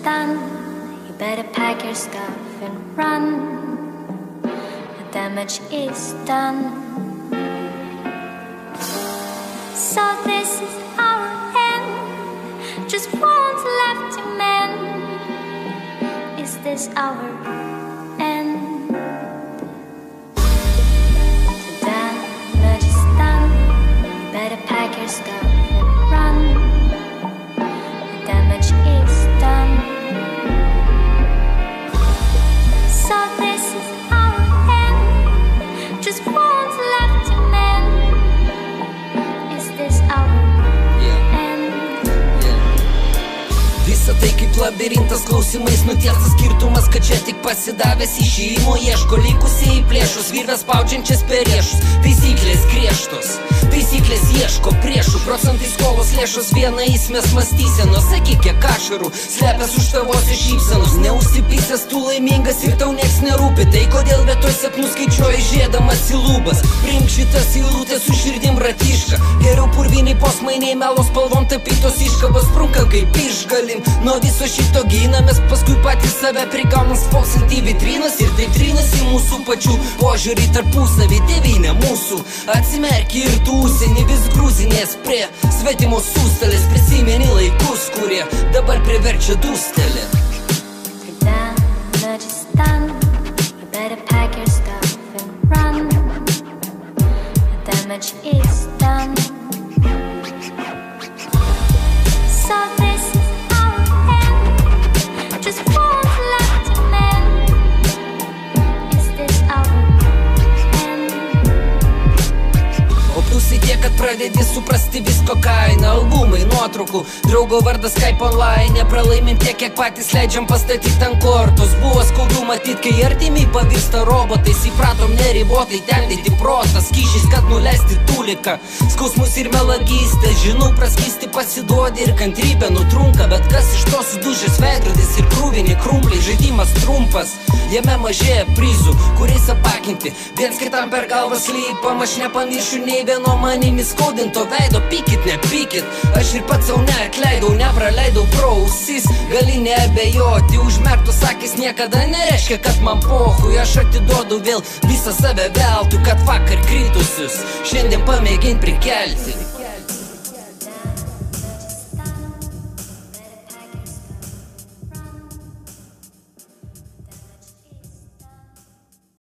done. You better pack your stuff and run. The damage is done. So this is our end. Just one's left to mend. Is this our end? The damage is done. You better pack your stuff and run. The damage is done. So this is our end. Just one's left to mend. Is this our end? Visa tai kaip labirintas klausimais nutiestas skirtumas, kad čia tik pasidavęs išėjimo ieško likusieji plėšus, virvės spaudžiančias per riešus. Taisyklės griežtos, taisyklės ieško priešų, procentai skolos lėšos viena įsmės mąstysenos. Sakyk, kiek ašarų slepias už tavosios šypsenos. Neužsipysęs tu laimingas ir tau nieks nerūpi. Tai kodėl vietoj sapnų skaičiuoji žieddamas į lūpas? Priimk šitas eilutės su širdim ratišką. Geriau purviniai posmainiai melos spalvom tapytos iškabos sprunka kaip išgalim. Nuo viso šito ginamės, paskui patys save prigaunam spoksant į vitrinas. Ir taip trinasi mūsų pačių požiūrį tarpusavį. Tėvynė mūsų atsimerki ir tu užsienį vis grūzinės prie svetimo sustalės. Prisimeni laikus, kurie dabar priverčia dūstelėt. The damage is done. You better pack your stuff and run. The damage is done. So this is our end. Just one's left to mend. Is this our end? O pliusai tiek, kad pradedi suprasti visko kainą. Albumai, nuotraukų, draugo vardas Skype online. Pralaimim tiek, kiek patys leidžiam pastatyti ant kortos. Buvo skaudu matyt, kai artimiai pavirsta robotais. Įpratom neribotai temdyti protą skyšiais, kad nuleisti tuliką. Skausmus ir melagystę, žinau, praskysti pasiduodi ir kantrybė nutrunka. Bet kas iš to sudužęs veidrodis ir krūviniai krumpliai. Žaidimas trumpas, jame mažėja prizų, kuriais apakinti viens kitam per galvas lypam. Aš nepamiršiu nei vieno manimi skaudinto veido. Pykit, nepykit, aš ir pats savo neatleidau, nepraleidau pro ausis. Gali neabejoti, užmerktos akis niekada nereiškia, kad man pohui. Aš atiduodu vėl visą save veltui, kad vakar kritusius šiandien pamėgint prikelti.